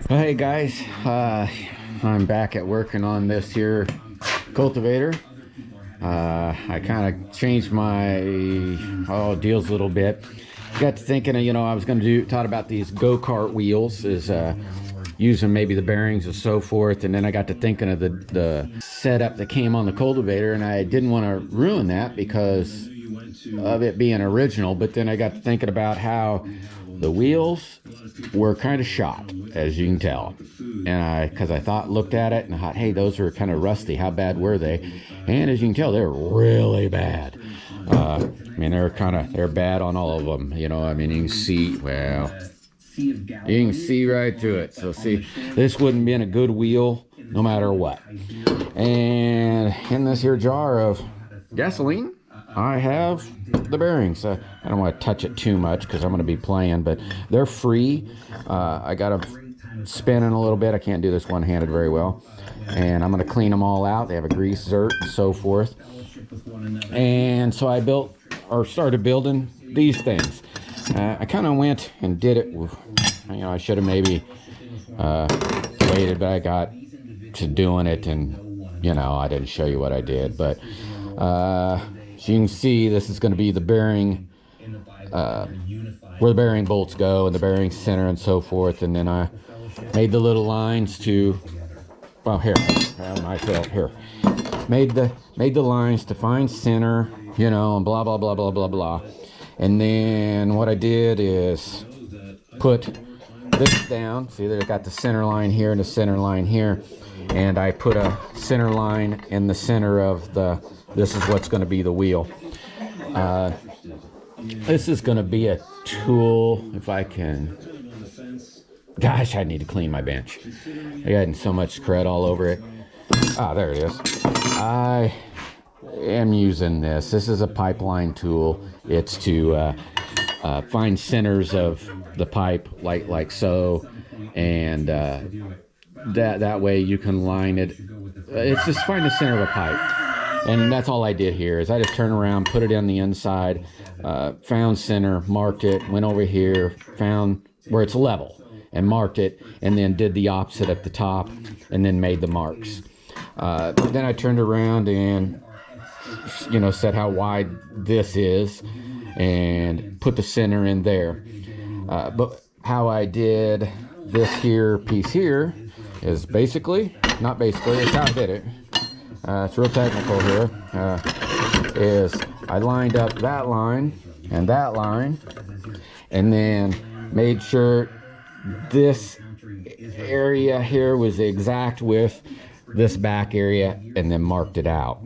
Well, hey guys, I'm back at working on this here cultivator. I kind of changed my deals a little bit. Got to thinking, I was going to thought about these go-kart wheels, is using maybe the bearings and so forth. And then I got to thinking of the setup that came on the cultivator, and I didn't want to ruin that because of it being original. But then I got to thinking about how the wheels were kind of shot, as you can tell, and because I looked at it and thought, hey, those are kind of rusty. How bad were they? And as you can tell, they're really bad. I mean, they're bad on all of them. You can see, well, you can see right through it. So see, this wouldn't be in a good wheel no matter what. And in this here jar of gasoline, I have the bearings. I don't want to touch it too much because I'm going to be playing, but they're free. I got them spinning a little bit. I can't do this one-handed very well. And I'm going to clean them all out. They have a grease zert and so forth. And so I started building these things. I kind of went and did it. I should have maybe waited, but I got to doing it, and I didn't show you what I did. But as you can see, this is going to be the bearing, where the bearing bolts go, and the bearing center and so forth. And then I made the little lines to, well, here, myself here, made the lines to find center, and blah blah blah blah blah blah. And then what I did is put this down. See, they got the center line here and the center line here, and I put a center line in the center of this is what's going to be the wheel. This is going to be a tool, if I can. Gosh, I need to clean my bench. I got so much crud all over it. There it is. I am using this. This is a pipeline tool. It's to find centers of the pipe, like so, and that way you can line it. It's just find the center of a pipe. And that's all I did here, is I just turned around, put it on the inside, found center, marked it, went over here, found where it's level, and marked it, and then did the opposite at the top, and then made the marks. Then I turned around and, said how wide this is, and put the center in there. But how I did this here piece here is it's how I did it. It's real technical here. Is I lined up that line, and then made sure this area here was the exact width, this back area, and then marked it out.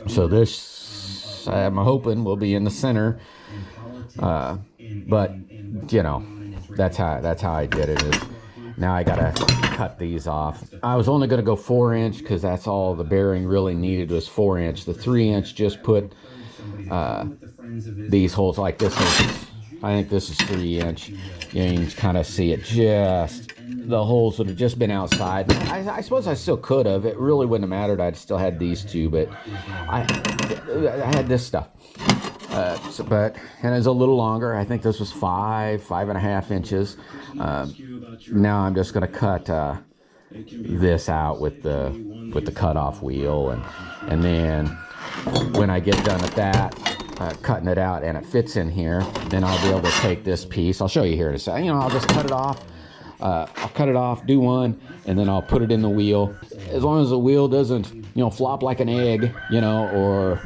So this, I'm hoping, will be in the center. But that's how I did it. Is now I gotta cut these off. I was only gonna go 4-inch because that's all the bearing really needed was 4-inch. The 3-inch just put these holes like this. I think this is 3-inch. You can kind of see it. Just the holes would have just been outside. I suppose I still could have. It really wouldn't have mattered. I'd still had these two, but I had this stuff. And it's a little longer. I think this was 5.5 inches. Now I'm just going to cut this out with the cutoff wheel, and then when I get done with that, cutting it out and it fits in here, then I'll be able to take this piece. I'll show you here in a second. I'll just cut it off. I'll cut it off, do one, and then I'll put it in the wheel. As long as the wheel doesn't, flop like an egg, or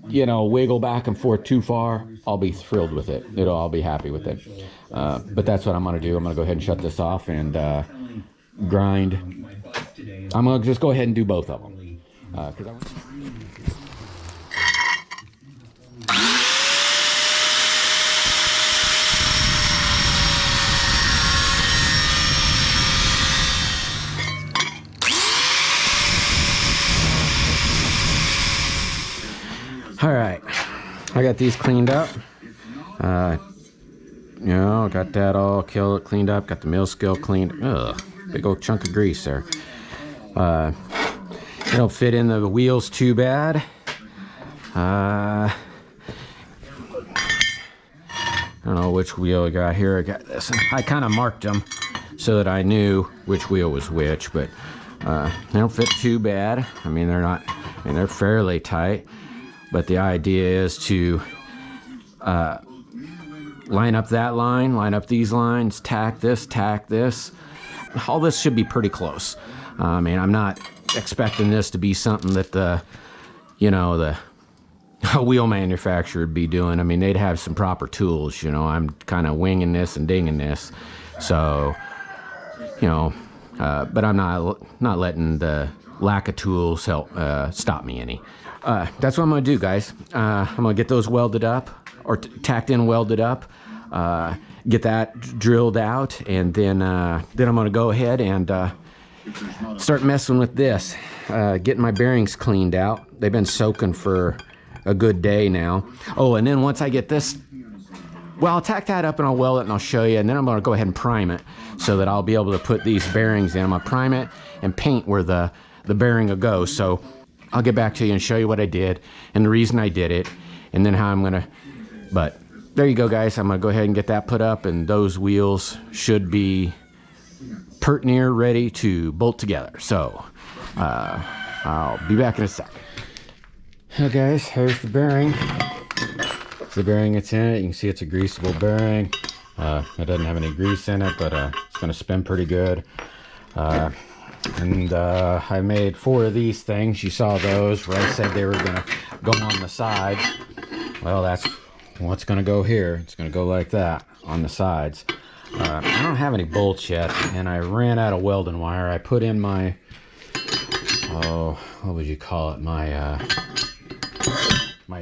wiggle back and forth too far, I'll be thrilled with it. I'll be happy with it. But that's what I'm going to do. I'm going to go ahead and shut this off and grind. I'm going to just go ahead and do both of them. All right, I got these cleaned up. Got that all cleaned up. Got the mill scale cleaned. Ugh, big old chunk of grease there. It don't fit in the wheels too bad. don't know which wheel I got here. I got this. I kind of marked them so that I knew which wheel was which, but they don't fit too bad. I mean, they're not, I mean, they're fairly tight, but the idea is to line up that line, line up these lines, tack this, tack this. All this should be pretty close. I mean, I'm not expecting this to be something that the wheel manufacturer would be doing. I mean, they'd have some proper tools, you know. I'm kind of winging this and dinging this. So, you know, but I'm not letting the lack of tools help stop me any. That's what I'm going to do, guys. I'm going to get those welded up, or tacked in, welded up, get that drilled out, and then I'm going to go ahead and start messing with this, getting my bearings cleaned out. They've been soaking for a good day now. Oh, and then once I get this, well, I'll tack that up and I'll weld it and I'll show you, and then I'm going to go ahead and prime it so that I'll be able to put these bearings in. I'm going to prime it and paint where the bearing will go. So I'll get back to you and show you what I did and the reason I did it, and then how I'm going to, but there you go, guys. I'm going to go ahead and get that put up, and those wheels should be pert near ready to bolt together. So I'll be back in a sec. Okay, guys, here's the bearing. It's the bearing that's in it. You can see it's a greasable bearing. It doesn't have any grease in it, but it's going to spin pretty good. And I made 4 of these things. You saw those where I said they were going to go on the sides. Well, that's what's going to go here. It's going to go like that on the sides. I don't have any bolts yet, and I ran out of welding wire. I put in my, oh, what would you call it? My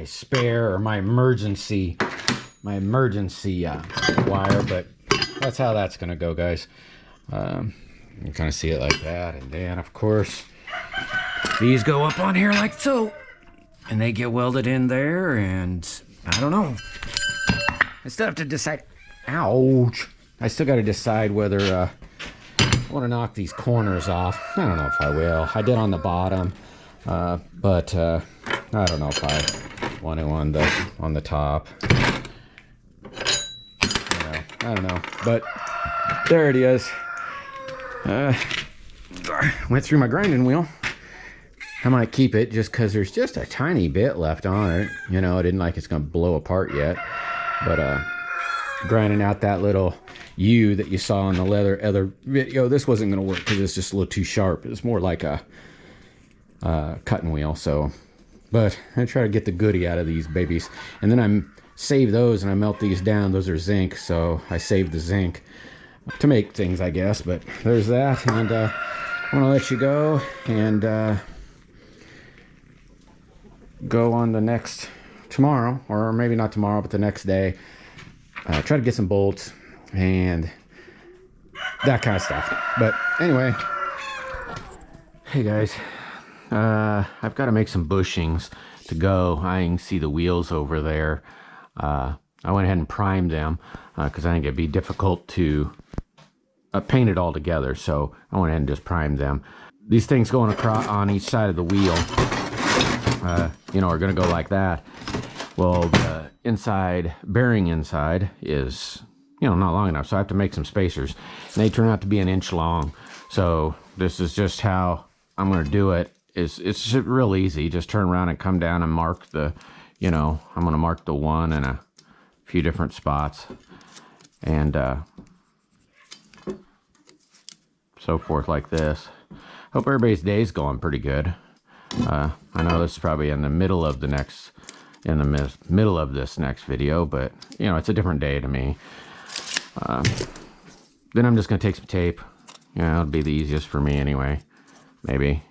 spare, or my emergency wire, but that's how that's going to go, guys. You can kind of see it like that, and then, of course, these go up on here like so, and they get welded in there, and I don't know. I still have to decide. Ouch! I still got to decide whether I want to knock these corners off. I don't know if I will. I did on the bottom, but I don't know if I want to on the top. I don't know, but there it is. Went through my grinding wheel. I might keep it just because there's just a tiny bit left on it. You know, I didn't like it's going to blow apart yet, but grinding out that little U that you saw in the other video, this wasn't going to work because it's just a little too sharp. It's more like a cutting wheel. So, but I try to get the goodie out of these babies, and then I save those and I melt these down. Those are zinc, so I save the zinc to make things, I guess. But there's that, and I'm gonna let you go and go on the next tomorrow, or maybe not tomorrow, but the next day. Try to get some bolts and that kind of stuff. But anyway, hey guys, I've got to make some bushings to go. I can see the wheels over there. I went ahead and primed them because I think it'd be difficult to paint it all together, so I went ahead and just primed them. These things going across on each side of the wheel, you know, are going to go like that. Well, the inside bearing inside is, you know, not long enough, so I have to make some spacers, and they turn out to be 1 inch long. So this is just how I'm going to do it. It's real easy. Just turn around and come down and mark the, you know, I'm going to mark the one in a few different spots, and so forth like this. Hope everybody's day's going pretty good. I know this is probably in the middle of the next, middle of this next video, but you know, it's a different day to me. Then I'm just gonna take some tape. You know, it'll be the easiest for me anyway. Maybe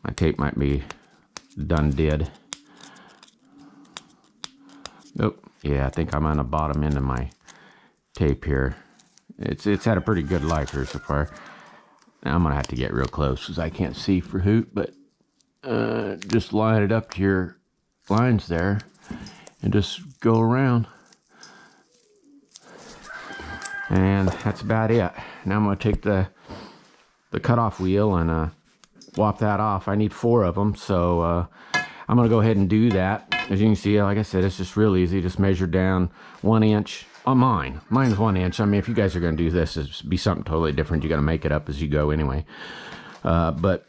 my tape might be done did. Nope. Yeah, I think I'm on the bottom end of my tape here. It's had a pretty good life here so far. Now I'm gonna have to get real close because I can't see for hoot, but just line it up to your lines there and just go around, and that's about it. Now I'm gonna take the cutoff wheel and wop that off. I need 4 of them, so I'm gonna go ahead and do that. as you can see, like I said, it's just real easy. Just measure down 1 inch on mine. Mine's 1 inch. I mean, if you guys are going to do this, it'd be something totally different. You got to make it up as you go anyway. But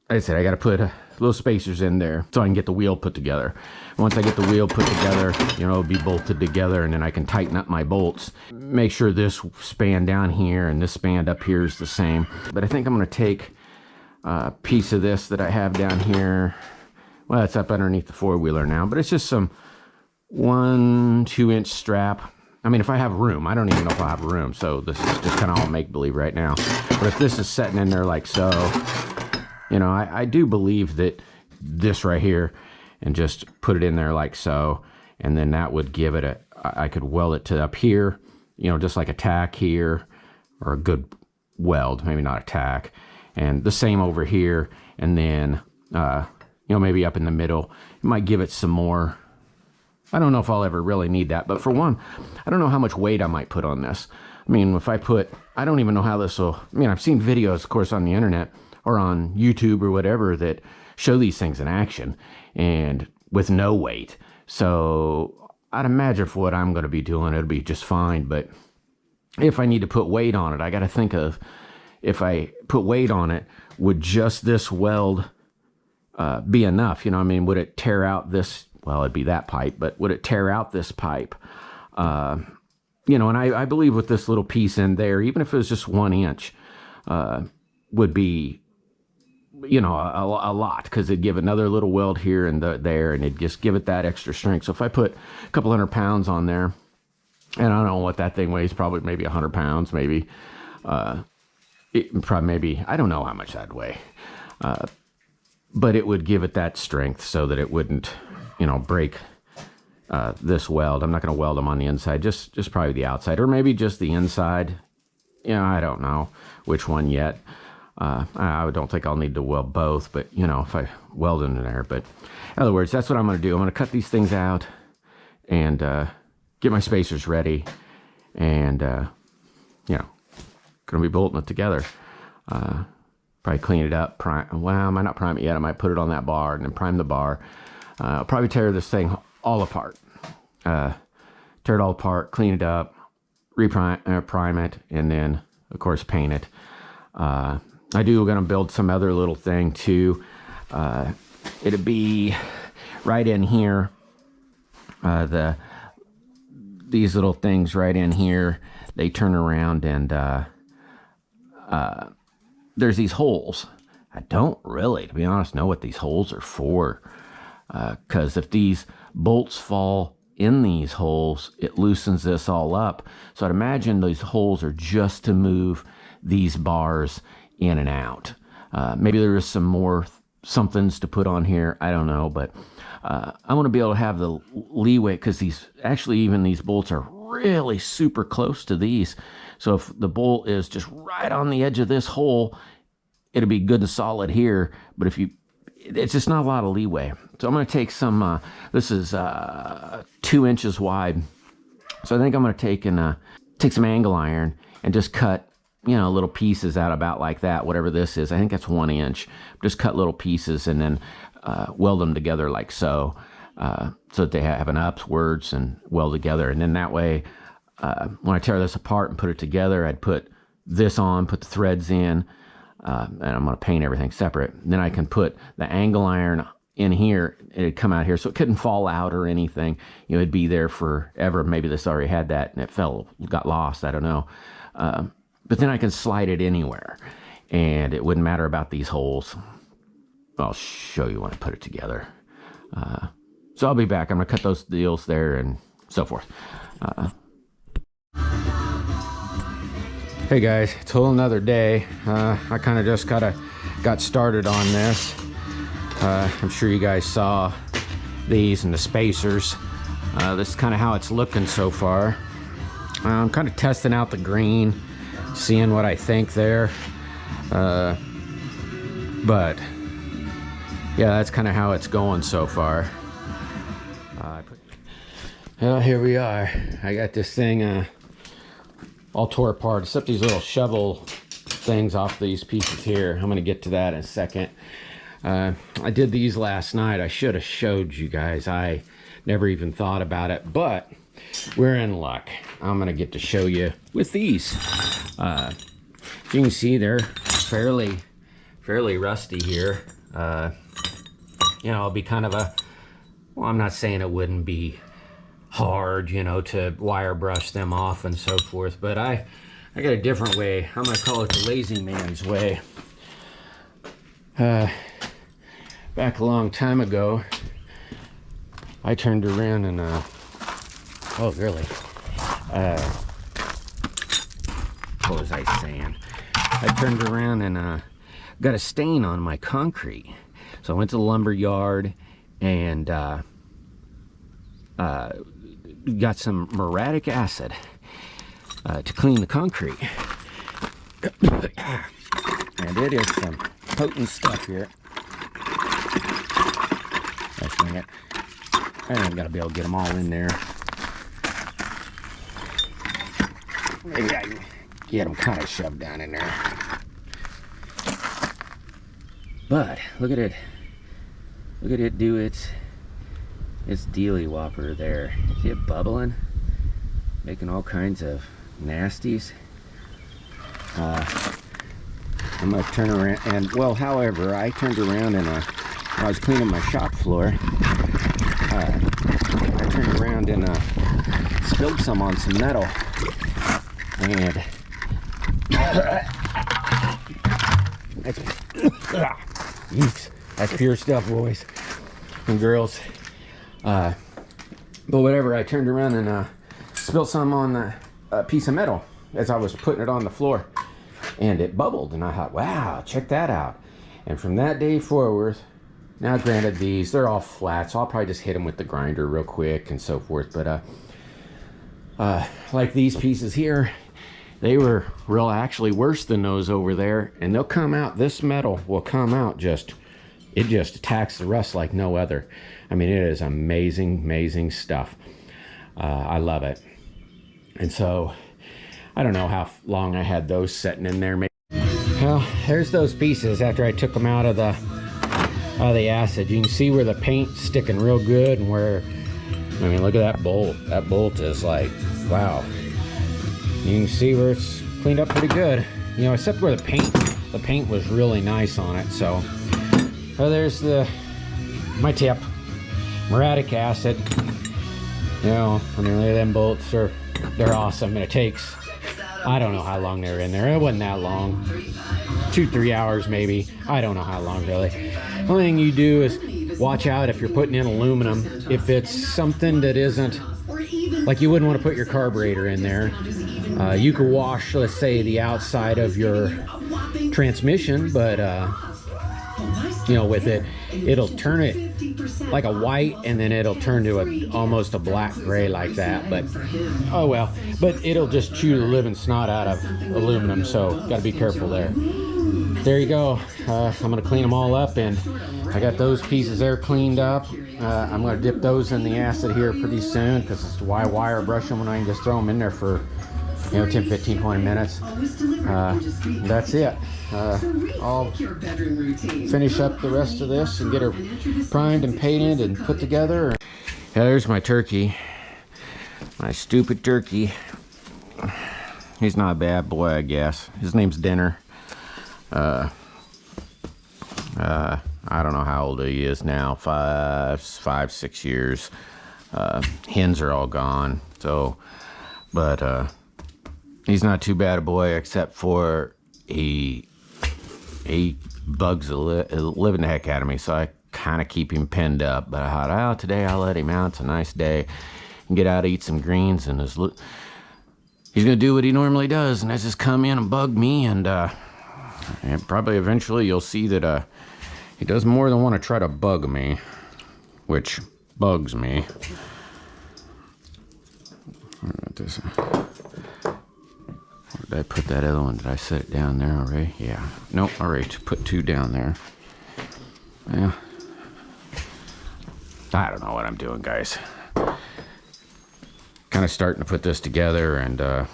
like I said, I got to put little spacers in there so I can get the wheel put together. Once I get the wheel put together, you know, it'll be bolted together, and then I can tighten up my bolts. Make sure this span down here and this span up here is the same. But I think I'm going to take a piece of this that I have down here. Well, it's up underneath the four-wheeler now, but it's just some 1-2 inch strap. I mean, if I have room, I don't even know if I have room, so this is just kind of all make-believe right now. But if this is setting in there like so, you know, I do believe that this right here, and just put it in there like so, and then that would give it a, I could weld it to up here, you know, just like a tack here, or a good weld, maybe not a tack, and the same over here, and then, you know, maybe up in the middle. It might give it some more. I don't know if I'll ever really need that, but for one, I don't know how much weight I might put on this. I mean, if I put, I don't even know how this will, I mean, I've seen videos, of course, on the internet or on YouTube or whatever that show these things in action and with no weight. So I'd imagine for what I'm going to be doing, it'll be just fine. But if I need to put weight on it, I got to think of, if I put weight on it, would just this weld be enough? You know, I mean, would it tear out this, well, it'd be that pipe, but would it tear out this pipe? You know, and I believe with this little piece in there, even if it was just 1 inch, would be, you know, a lot, because it'd give another little weld here and there, and it'd just give it that extra strength. So if I put a couple 100 pounds on there, and I don't know what that thing weighs, probably maybe 100 pounds, maybe, probably maybe, I don't know how much that'd weigh, but it would give it that strength so that it wouldn't, you know, break this weld. I'm not going to weld them on the inside, just probably the outside, or maybe just the inside. You know, I don't know which one yet. I don't think I'll need to weld both, but, you know, if I weld in there. But in other words, that's what I'm going to do. I'm going to cut these things out and get my spacers ready, and, you know, going to be bolting it together. Probably clean it up. Well, I might not prime it yet. I might put it on that bar and then prime the bar. I'll probably tear this thing all apart. Tear it all apart, clean it up, prime it, and then, of course, paint it. I do going to build some other little thing too. It'd be right in here. These little things right in here, they turn around, and there's these holes. I don't really, to be honest, know what these holes are for. Because if these bolts fall in these holes, it loosens this all up. So I'd imagine these holes are just to move these bars in and out. Maybe there is some more somethings to put on here. I don't know, but I want to be able to have the leeway, because these, actually even these bolts are really super close to these. So if the bolt is just right on the edge of this hole, it'll be good and solid here. But if you, it's just not a lot of leeway. So I'm going to take some, this is 2 inches wide. So I think I'm going to take some angle iron and just cut, you know, little pieces out about like that, whatever this is. I think that's 1 inch. Just cut little pieces and then weld them together like so, so that they have an upwards and weld together. And then that way, when I tear this apart and put it together, I'd put this on, put the threads in, and I'm going to paint everything separate. Then I can put the angle iron in here. It'd come out here, so it couldn't fall out or anything. You know, it'd be there forever. Maybe this already had that and it got lost. I don't know. But then I can slide it anywhere, and it wouldn't matter about these holes. I'll show you when I put it together. So I'll be back. I'm going to cut those deals there and so forth. Hey guys, it's a whole another day. I kind of just got started on this. I'm sure you guys saw these and the spacers. This is kind of how it's looking so far. I'm kind of testing out the green, seeing what I think there. But yeah, that's kind of how it's going so far. Well, here we are. I got this thing all tore apart, except these little shovel things off these pieces here. I'm going to get to that in a second. I did these last night. I should have showed you guys. I never even thought about it, but we're in luck. I'm gonna get to show you with these. You can see they're fairly rusty here. You know, it'll be kind of a, well, I'm not saying it wouldn't be hard, you know, to wire brush them off and so forth, but I got a different way. I'm gonna call it the lazy man's way. Back a long time ago, I turned around and oh really? What was I saying? I turned around and got a stain on my concrete. So I went to the lumber yard and got some muriatic acid to clean the concrete. And it is some potent stuff here. Let's bring it. I ain't gotta be able to get them all in there. Maybe I can get them kind of shoved down in there. But look at it. Look at it do its dealy whopper there. See it bubbling? Making all kinds of nasties. I'm gonna turn around and, well, however, I turned around and I was cleaning my shop floor. I turned around and spilled some on some metal. And that's pure stuff, boys and girls. But whatever, I turned around and spilled some on a piece of metal as I was putting it on the floor, and it bubbled, and I thought, wow, check that out. And from that day forward, now granted, they're all flat, so I'll probably just hit them with the grinder real quick and so forth, but like these pieces here, they were actually worse than those over there, and they'll come out, this metal will come out it just attacks the rust like no other. I mean, it is amazing stuff. I love it. And so I don't know how long I had those sitting in there. Well, there's those pieces after I took them out of the acid. You can see where the paint's sticking real good, and where, I mean, look at that bolt. That bolt is like, wow. You can see where it's cleaned up pretty good, you know, except where the paint was really nice on it. So there's my tip, muriatic acid. You know, I mean, look at them bolts, they're awesome. And it takes, I don't know how long they're in there. It wasn't that long, 2-3 hours maybe. I don't know how long really. The only thing you do is watch out if you're putting in aluminum. If it's something that isn't, like, you wouldn't want to put your carburetor in there. You could wash, let's say, the outside of your transmission, but you know, with it, it'll turn it like a white, and then it'll turn to almost a black gray like that. But oh well, but it'll just chew the living snot out of aluminum, so got to be careful there. There you go. I'm gonna clean them all up, and I got those pieces there cleaned up. I'm gonna dip those in the acid here pretty soon, because it's why wire brush them when I can just throw them in there for, you know, 10, 15, 20 minutes. That's it. I'll finish up the rest of this and get her primed and painted and put together. Yeah, there's my turkey. My stupid turkey. He's not a bad boy, I guess. His name's Dinner. I don't know how old he is now. 5, 6 years. Hens are all gone. So, but he's not too bad a boy, except for he bugs the living the heck out of me. So I kind of keep him pinned up. But I thought, oh, today I'll let him out. It's a nice day, and get out, eat some greens, and he's gonna do what he normally does, and that's just come in and bug me. And probably eventually you'll see that he does more than want to try to bug me, which bugs me. Did I put that other one? Did I set it down there already? Yeah. Nope, already put 2 down there. Yeah. I don't know what I'm doing, guys. Kind of starting to put this together, and I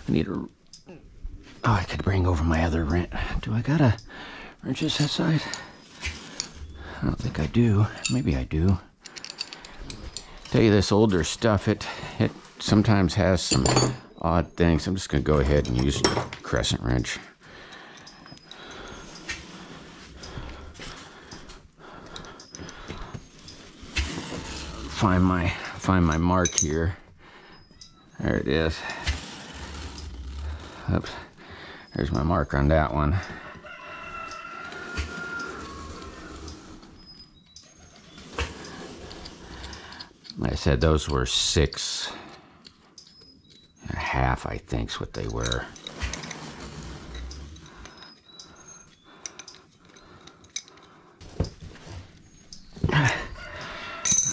need a... Oh, I could bring over my other wrench. Do I got a wrench this side? I don't think I do. Maybe I do. Tell you, this older stuff, it sometimes has some odd things. I'm just going to go ahead and use a crescent wrench. Find my mark here. There it is. Oops. There's my mark on that one. Like I said, those were 6.5, I think is what they were.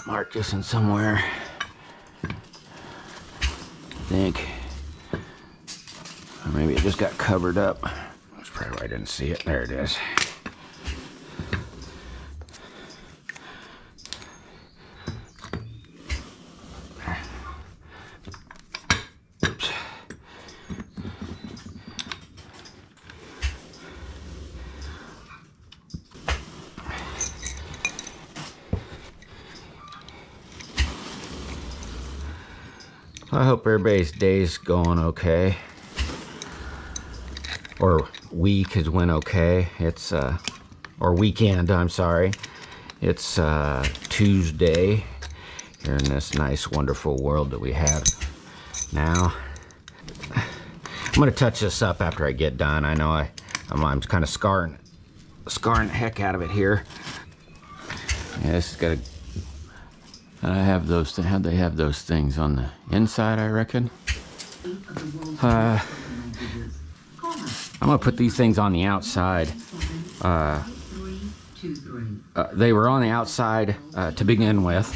Mark this in somewhere, I think. Or maybe it just got covered up. That's probably why I didn't see it. There it is. Oops. I hope everybody's day's going okay. Or week has went okay. It's or weekend, I'm sorry. It's Tuesday here in this nice, wonderful world that we have now. I'm gonna touch this up after I get done. I know I'm kind of scarring the heck out of it here. Yeah, this has got I have those. How'd they have those things on the inside? I reckon. I'm gonna put these things on the outside. They were on the outside to begin with.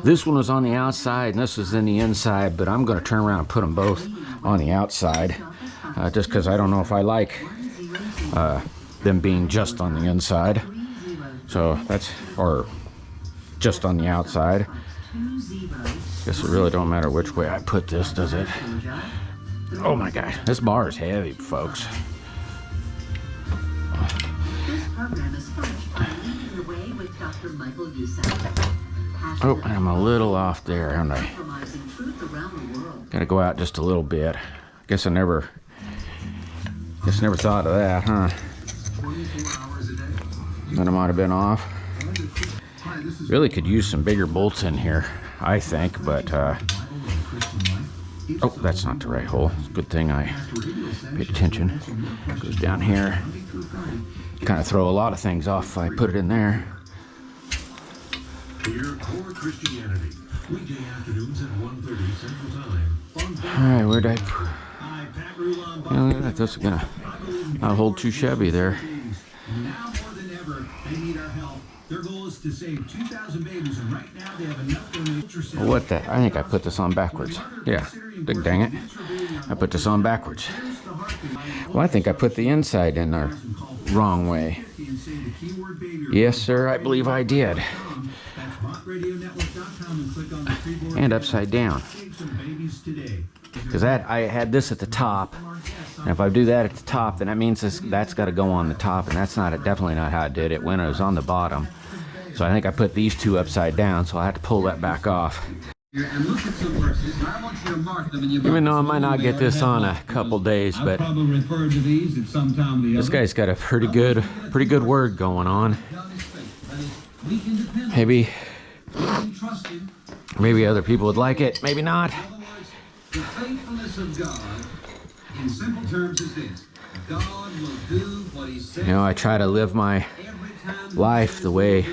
This one was on the outside and this was in the inside, but I'm gonna turn around and put them both on the outside, just because I don't know if I like them being just on the inside. So that's, or just on the outside. Guess it really don't matter which way I put this, does it? Oh my gosh, this bar is heavy, folks. Oh, I'm a little off there, aren't I? Gotta go out just a little bit. Guess I never thought of that, huh? Then I might have been off. Really could use some bigger bolts in here, I think, but oh, that's not the right hole. It's a good thing I paid attention. Goes down here. Kind of throw a lot of things off if I put it in there. Alright, where'd I put? Yeah, that's gonna not hold too shabby there. What the? I think I put this on backwards. Yeah, big dang it. I put this on backwards. Well, I think I put the inside in the wrong way. Yes, sir, I believe I did. And upside down. Because I had this at the top. And if I do that at the top, then that means that's got to go on the top. And that's definitely not how I did it when it was on the bottom. So I think I put these two upside down, so I have to pull that back off. Even though I might not get this on a couple days, but this guy's got a pretty good word going on. Maybe other people would like it, maybe not. The faithfulness of God, in simple terms, is this: God will do what He says. You know, I try to live my life the way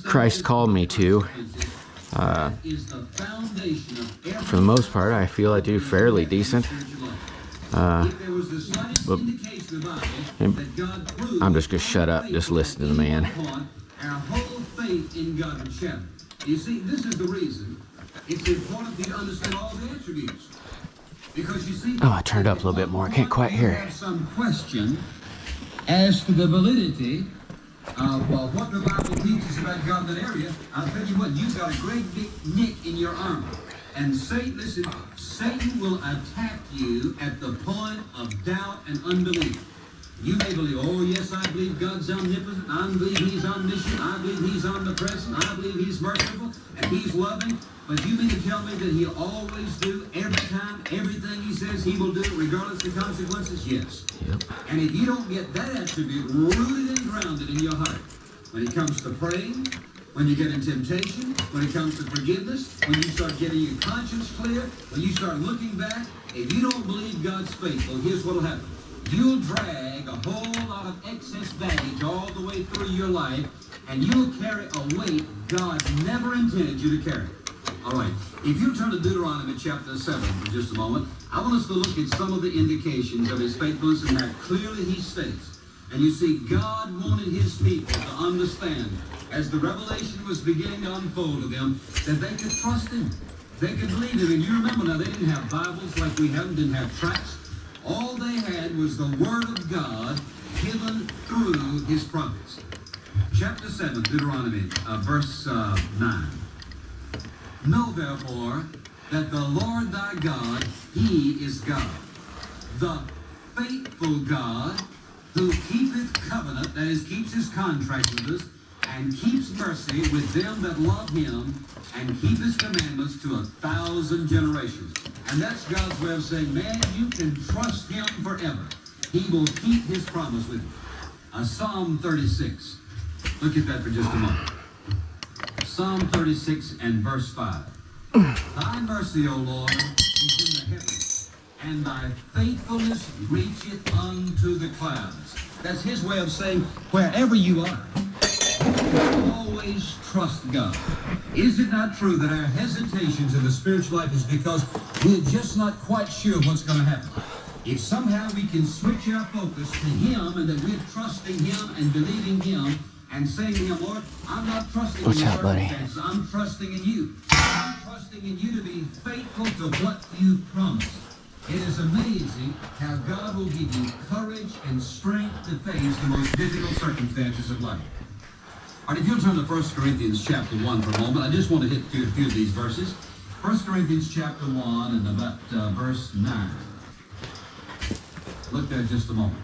Christ called me to. For the most part, I feel I do fairly decent. But I'm just gonna shut up, just listen to the man. Our whole faith in God and shepherd. You see, this is the reason it's important for you to understand all the attributes. Because you see, oh, I turned up a little bit more. I can't quite hear. Have some question as to the validity of what the Bible teaches about God in that area. I'll tell you what, you've got a great big nick in your armor. And Satan, listen, Satan will attack you at the point of doubt and unbelief. You may believe, oh yes, I believe God's omnipotent, I believe He's omniscient, I believe He's omnipresent, I believe He's merciful, and He's loving. But you mean to tell me that He'll always do every time, everything He says He will do, regardless of consequences? Yes. Yep. And if you don't get that attribute rooted and grounded in your heart, when it comes to praying, when you get in temptation, when it comes to forgiveness, when you start getting your conscience clear, when you start looking back, if you don't believe God's faithful, here's what will happen. You'll drag a whole lot of excess baggage all the way through your life, and you'll carry a weight God never intended you to carry. All right, if you turn to Deuteronomy chapter 7 for just a moment, I want us to look at some of the indications of His faithfulness and how clearly He states. And you see, God wanted His people to understand, as the revelation was beginning to unfold to them, that they could trust Him. They could believe Him. And you remember now, they didn't have Bibles like we have, didn't have tracts. All they had was the Word of God given through His prophets. Chapter 7, Deuteronomy, verse 9. Know therefore that the Lord thy God, He is God, the faithful God, who keepeth covenant, that is, keeps His contract with us, and keeps mercy with them that love Him, and keep His commandments to 1,000 generations. And that's God's way of saying, man, you can trust Him forever. He will keep His promise with you. Psalm 36. Look at that for just a moment. Psalm 36 and verse 5. Thy mercy, O Lord, is in the heavens, and thy faithfulness reacheth unto the clouds. That's His way of saying, wherever you are, always trust God. Is it not true that our hesitations in the spiritual life is because we're just not quite sure what's going to happen? If somehow we can switch our focus to Him, and that we're trusting Him and believing Him and saying to Him, Lord, I'm not trusting in your circumstances, I'm trusting in you. I'm trusting in you to be faithful to what you promised. It is amazing how God will give you courage and strength to face the most difficult circumstances of life. All right, if you'll turn to 1 Corinthians chapter 1 for a moment, I just want to hit a few of these verses. 1 Corinthians chapter 1 and about verse 9. Look there just a moment.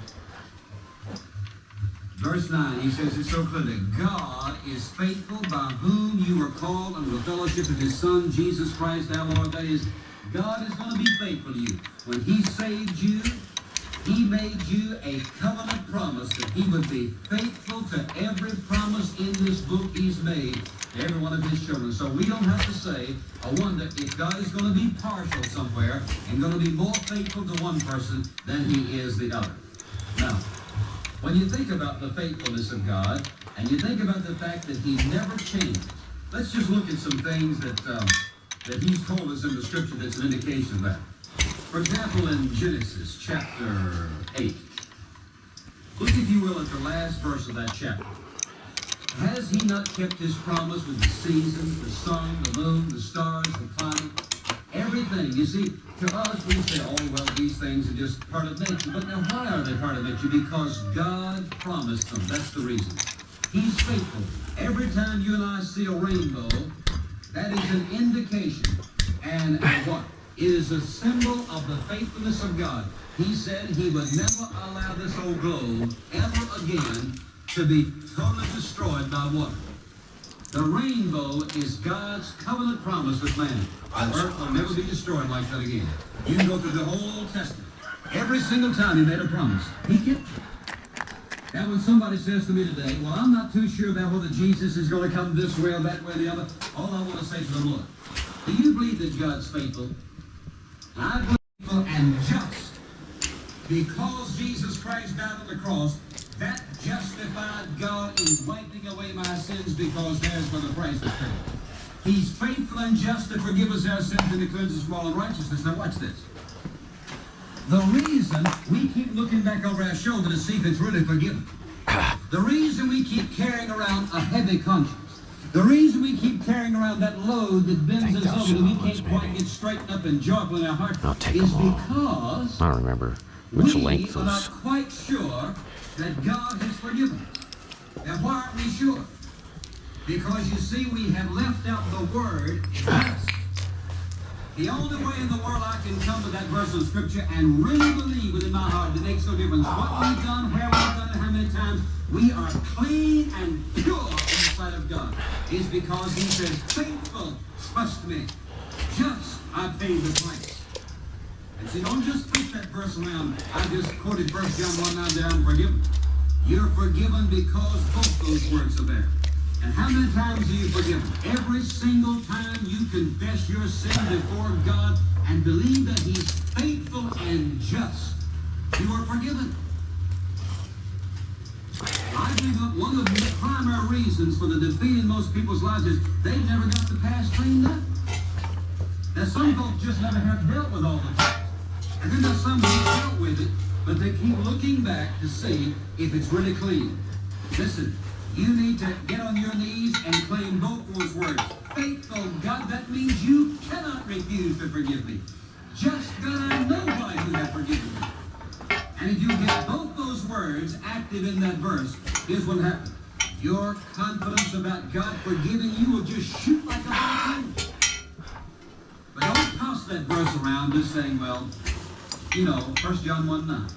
Verse 9, he says it so clearly, God is faithful, by whom you were called unto the fellowship of His Son, Jesus Christ our Lord. That is, God is going to be faithful to you. When He saved you, He made you a covenant promise that He would be faithful to every promise in this book He's made to every one of His children. So we don't have to say, I wonder if God is going to be partial somewhere and going to be more faithful to one person than He is the other. Now, when you think about the faithfulness of God, and you think about the fact that He never changed, let's just look at some things that He's told us in the Scripture that's an indication of that. For example, in Genesis chapter 8, look, if you will, at the last verse of that chapter. Has He not kept His promise with the seasons, the sun, the moon, the stars, the climate, everything? You see, to us, we say, oh, well, these things are just part of nature. But now, why are they part of nature? Because God promised them. That's the reason. He's faithful. Every time you and I see a rainbow, that is an indication. And what? It is a symbol of the faithfulness of God. He said He would never allow this old globe ever again to be totally destroyed by water. The rainbow is God's covenant promise with man. The earth will never be destroyed like that again. You can go through the whole Old Testament. Every single time He made a promise, He kept it. Now when somebody says to me today, well, I'm not too sure about whether Jesus is going to come this way or that way or the other, all I want to say to them, look, do you believe that God's faithful? I believe faithful and just. Because Jesus Christ died on the cross, that justified God in wiping away my sins because there's where the price was paid. He's faithful and just to forgive us our sins and to cleanse us from all unrighteousness. Now watch this. The reason we keep looking back over our shoulder to see if it's really forgiven, the reason we keep carrying around a heavy conscience, the reason we keep carrying around that load that bends us over that we can't quite get straightened up and joyful in our heart is because I don't remember which length we are not quite sure that God has forgiven us. Now, why aren't we sure? Because you see, we have left out the word just. The only way in the world I can come to that verse of scripture and really believe within my heart, it makes no difference what we've done, where we've done it, how many times, we are clean and pure in the sight of God, is because he says, faithful, trust me, just I paid the price. And see, don't just twist that verse around. I just quoted 1 John 1:9 there, I'm forgiven. You're forgiven because both those words are there. And how many times are you forgiven? Every single time you confess your sin before God and believe that he's faithful and just, you are forgiven. I think that one of the primary reasons for the defeat in most people's lives is they've never got the past cleaned up. Now, some folks just never have dealt with all the past. And then there's some who dealt with it, but they keep looking back to see if it's really clean. Listen, you need to get on your knees and claim both those words. Faithful God, that means you cannot refuse to forgive me. Just God, I know why you have forgiven me. And if you get both those words active in that verse, here's what happens. Your confidence about God forgiving you will just shoot like a volcano. But don't toss that verse around just saying, well, you know, 1 John 1:9.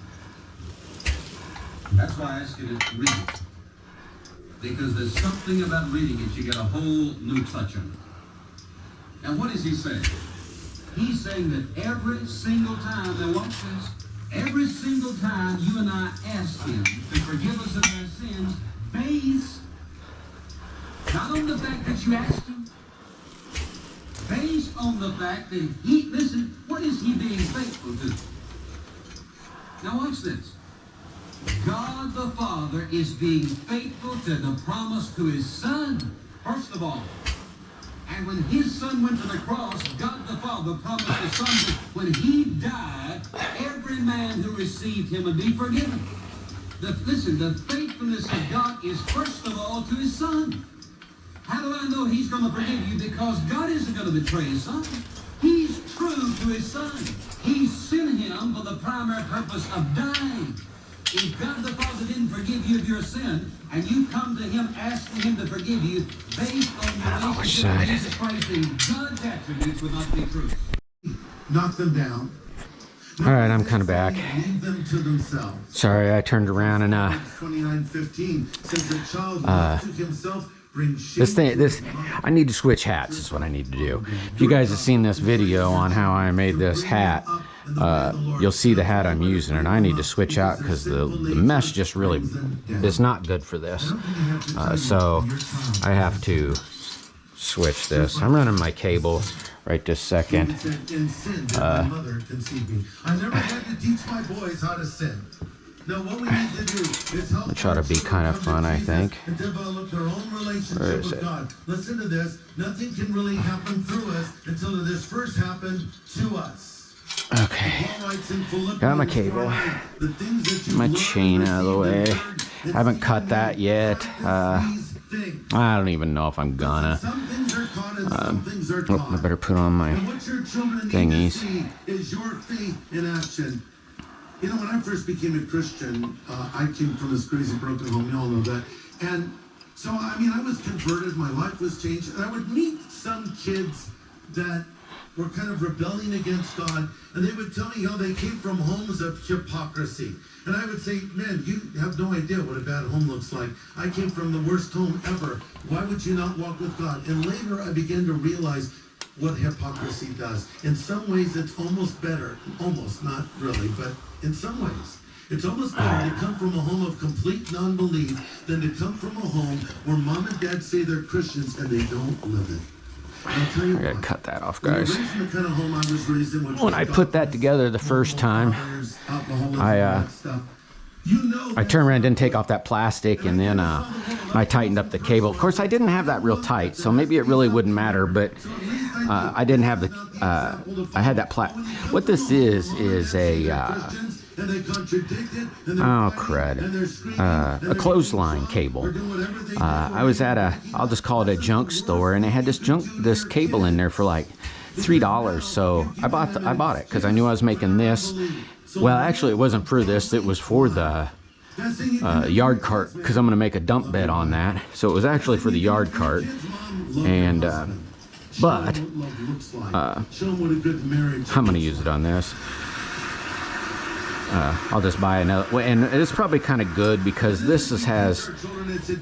That's why I ask you to read it. Because there's something about reading it, you get a whole new touch on it. And what is he saying? He's saying that every single time, now watch this, every single time you and I ask him to forgive us of our sins, based not on the fact that you asked him, based on the fact that he, listen, what is he being faithful to? Now watch this. God the Father is being faithful to the promise to his Son, first of all. And when his Son went to the cross, God the Father promised his Son that when he died, every man who received him would be forgiven. Listen, the faithfulness of God is first of all to his Son. How do I know he's going to forgive you? Because God isn't going to betray his Son. He's true to his Son. He sent him for the primary purpose of dying. If God the Father didn't forgive you of your sin, and you come to him asking him to forgive you, based on your relationship with Jesus Christ, then God's attributes would not be true. Knock them down. All right, I'm kind of back. Leave them to themselves. Sorry, I turned around and 29:15 says the child who to himself brings this I need to switch hats is what I need to do. If you guys have seen this video on how I made this hat, you'll see the hat I'm using, and I need to switch out because the mesh just really is not good for this. So I have to switch this. I'm running my cable right this second. My mother conceived me. I never had to teach my boys how to sin. Now, what we need to do is help. I'll try to be kind of fun, I think. And develop their own relationship with God. Listen to this. Nothing can really happen through us until this first happened to us. Okay. Got my cable. My chain out of the way. I haven't cut that yet. I don't even know if I'm gonna. I better put on my thingies. Is your faith in action? You know, when I first became a Christian, I came from this crazy broken home. You all know that. And so, I mean, I was converted. My life was changed. And I would meet some kids that were kind of rebelling against God. And they would tell me how they came from homes of hypocrisy. And I would say, man, you have no idea what a bad home looks like. I came from the worst home ever. Why would you not walk with God? And later I began to realize what hypocrisy does. In some ways, it's almost better. Almost, not really, but in some ways. It's almost better to come from a home of complete non-belief than to come from a home where mom and dad say they're Christians and they don't live it. I'll tell you I gotta cut that off, guys. When I put that together the first time, I turned around and didn't take off that plastic, and then I tightened up the cable. Of course, I didn't have that real tight, so maybe it really wouldn't matter, but I didn't have the, I had that what this is a, oh crud, a clothesline cable. I was at I'll just call it a junk store, and they had this cable in there for like $3, so I bought it because I knew I was making this. Well, actually, it wasn't for this. It was for the yard cart, because I'm going to make a dump bed on that. So it was actually for the yard cart. And But I'm going to use it on this. I'll just buy another, and it's probably kind of good because this has,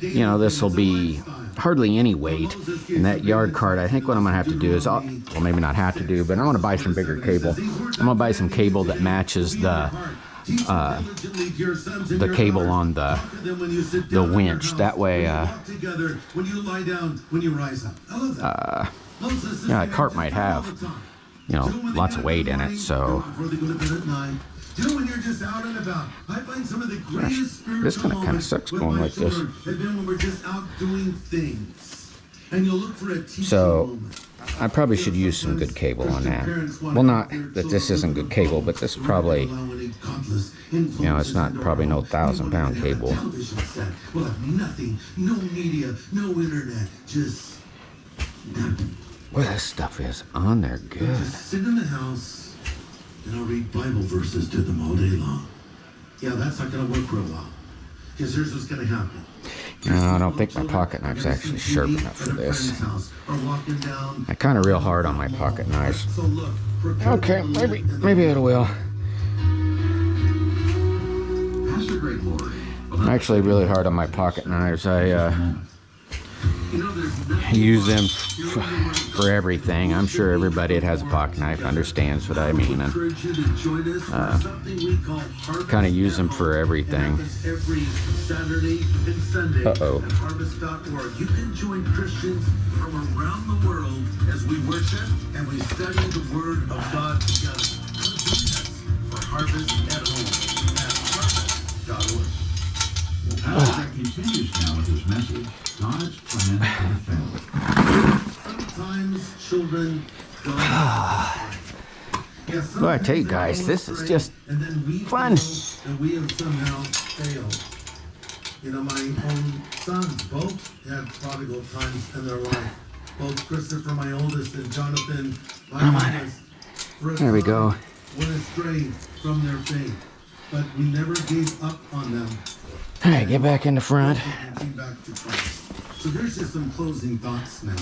you know, this will be hardly any weight. In that yard cart, I think what I'm gonna have to do is, well, maybe not have to do, but I'm gonna buy some bigger cable. I'm gonna buy some cable that matches the cable on the winch. That way, yeah, a cart might have, you know, lots of weight in it, so. When you're just out and about, I find some of the greatest spiritual This kind of sucks going like this. Have been when we're just out doing things, and you'll look for a teaching So, moment. I probably should use some good cable on that. Well, not that this isn't good cable, but this is probably, you know, it's not probably no 1,000-pound cable. We'll have nothing, no media, no internet, just nothing. Well, this stuff is on there good. Just sit in the house. And I'll read Bible verses to them all day long. Yeah, that's not going to work real well. Because here's what's going to happen. No, I don't think my pocket knife's actually sharp enough for this. I kind of real hard on my pocket knives. Okay, maybe it will. I'm actually really hard on my pocket knives. I use them for everything. I'm sure everybody that has a pocket knife understands what I mean, and kind of use them for everything. Uh-oh. You can join Christians from around the world as we worship and we study the Word of God together. For Harvest at Home at harvest.org. Pastor continues now with his message, God's plan for the family. Sometimes children don't. Well, I tell you guys, this is just fun. And we have somehow failed. You know, my own sons both had prodigal times in their life. Both Christopher, my oldest, and Jonathan, my youngest. There we go. Went astray from their faith, but we never gave up on them. All right, get back in the front. Back to Christ. So here's just some closing thoughts now.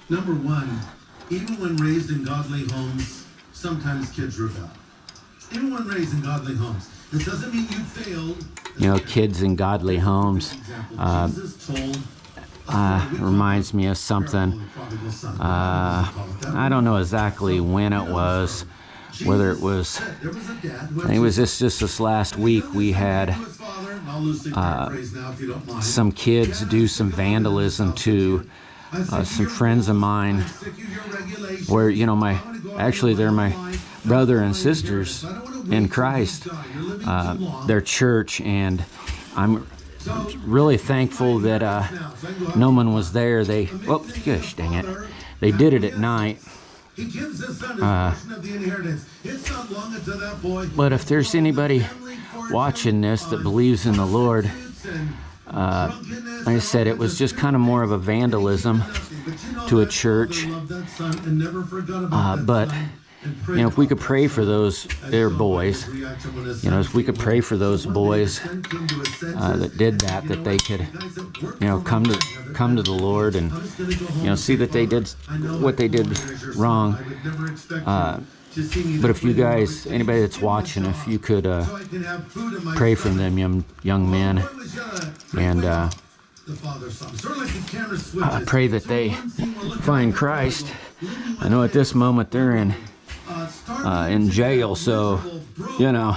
Number one, even when raised in godly homes, sometimes kids rebel. Even when raised in godly homes, this doesn't mean you failed. You know, kids in godly homes. Reminds me of something. I don't know exactly when it was, whether it was, I think it was just this last week we had some kids do some vandalism to some friends of mine where, you know, they're my brother and sisters in Christ, their church, and I'm really thankful that no one was there. Gosh dang it, they did it at night. But if there's anybody watching this that believes in the Lord, like I said, it was just kind of more of a vandalism to a church. But you know, if we could pray for those boys, you know, if we could pray for those boys that did that they could, you know, come to the Lord and, you know, see that they did what they did wrong. But if you guys, anybody that's watching, if you could pray for them young men, and pray that they find Christ. I know at this moment they're in jail, so, you know,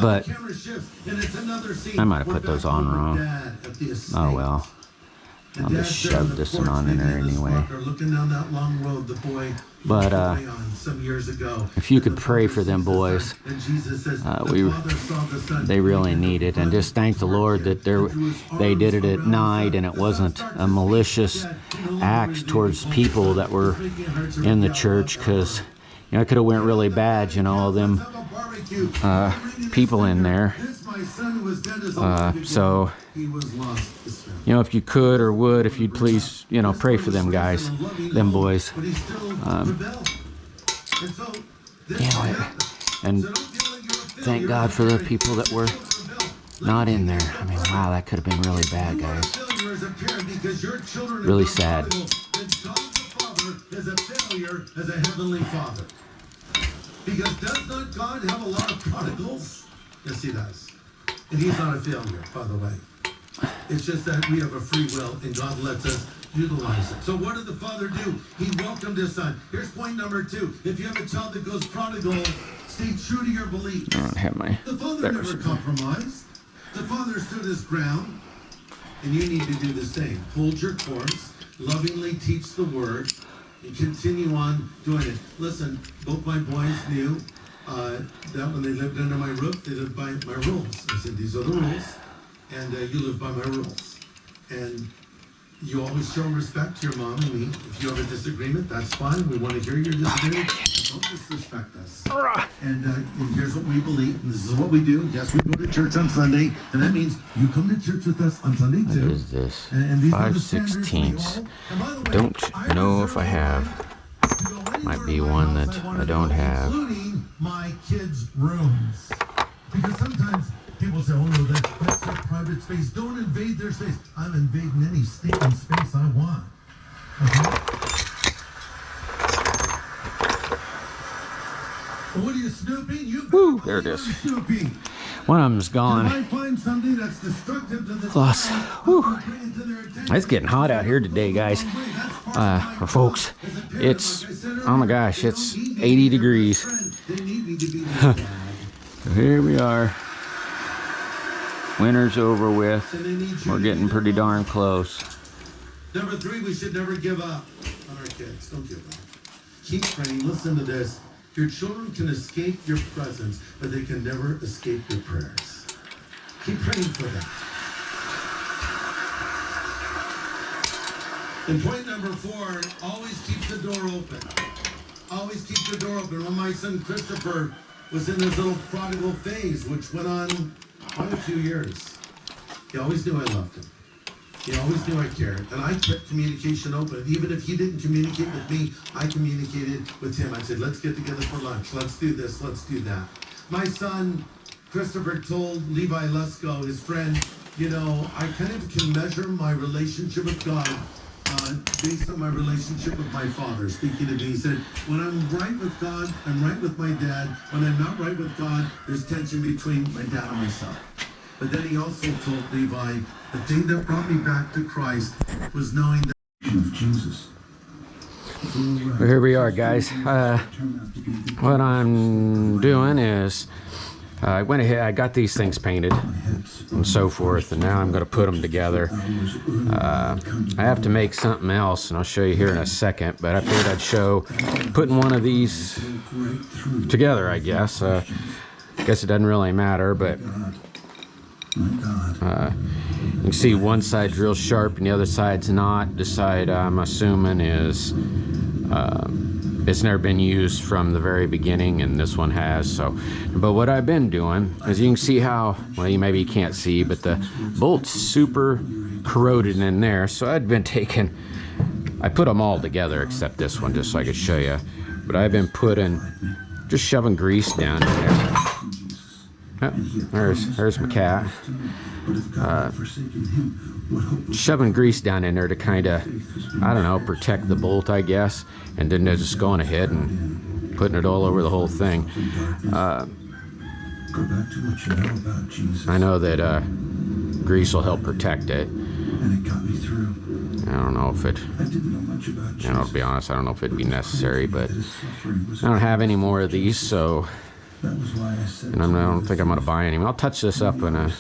but I might have put those on wrong. Oh well, I'll just shove this one on in there anyway. But if you could pray for them boys, they really need it, and just thank the Lord that they did it at night and it wasn't a malicious act towards people that were in the church, because, you know, it could have went really bad, you know, all them people in there. So, you know, if you could or would, if you'd please, you know, pray for them guys, them boys. Anyway, and thank God for the people that were not in there. I mean, wow, that could have been really bad, guys. Really sad. that God the Father is a failure as a heavenly Father. Because does not God have a lot of prodigals? Yes, he does. And he's not a failure, by the way. It's just that we have a free will and God lets us utilize it. So what did the Father do? He welcomed his Son. Here's point number 2. If you have a child that goes prodigal, stay true to your beliefs. I don't have my... The Father never compromised. The Father stood his ground. And you need to do the same. Hold your course, lovingly teach the word, and continue on doing it. Listen, both my boys knew that when they lived under my roof, they lived by my rules. I said, these are the rules, and you live by my rules. And you always show respect to your mom and me. If you have a disagreement, that's fine. We want to hear your disagreement. Don't disrespect us. And here's what we believe, and this is what we do. Yes, we go to church on Sunday, and that means you come to church with us on Sunday too. What is this? And these are the 5/16. Don't know if I have. Might be one that I don't have. Including my kids' rooms. Because sometimes people say, oh no, that's their private space. Don't invade their space. I'm invading any stinking space I want. Okay? What are you snooping? Woo, there it is. Snooping. One of them's I gone. find something that's destructive to the Plus, whew. It's getting hot out here today, guys. Or folks, it's, oh my gosh, it's 80 degrees. So here we are. Winter's over with. We're getting pretty darn close. Number 3, we should never give up on our kids. Don't give up. Keep praying. Listen to this. Your children can escape your presence, but they can never escape your prayers. Keep praying for them. And point number 4, always keep the door open. Always keep the door open. When my son Christopher was in his little prodigal phase, which went on quite a few years, he always knew I loved him. He always knew I cared. And I kept communication open. Even if he didn't communicate with me, I communicated with him. I said, let's get together for lunch. Let's do this. Let's do that. My son Christopher told Levi Lesko, his friend, you know, I kind of can measure my relationship with God based on my relationship with my father. Speaking to me, he said, when I'm right with God, I'm right with my dad. When I'm not right with God, there's tension between my dad and myself. But then he also told Levi, the thing that brought me back to Christ was knowing that of Jesus. Well, here we are, guys. What I'm doing is I went ahead, I got these things painted and so forth, and now I'm going to put them together. I have to make something else, and I'll show you here in a second, but I figured I'd show putting one of these together, I guess. I guess it doesn't really matter, but you can see one side's real sharp and the other side's not. This side, I'm assuming, is it's never been used from the very beginning, and this one has. So, but what I've been doing is, you can see how, well, you maybe can't see, but the bolt's super corroded in there. So I'd been taking, I put them all together except this one, just so I could show you. But I've been just shoving grease down in there. Oh, there's my cat. Shoving grease down in there to kind of, I don't know, protect the bolt, I guess, and then they're just going ahead and putting it all over the whole thing. I know that grease will help protect it. I don't know if it, you know, to be honest, I don't know if it'd be necessary, but I don't have any more of these, so. And I don't think I'm going to buy any. I'll touch this up and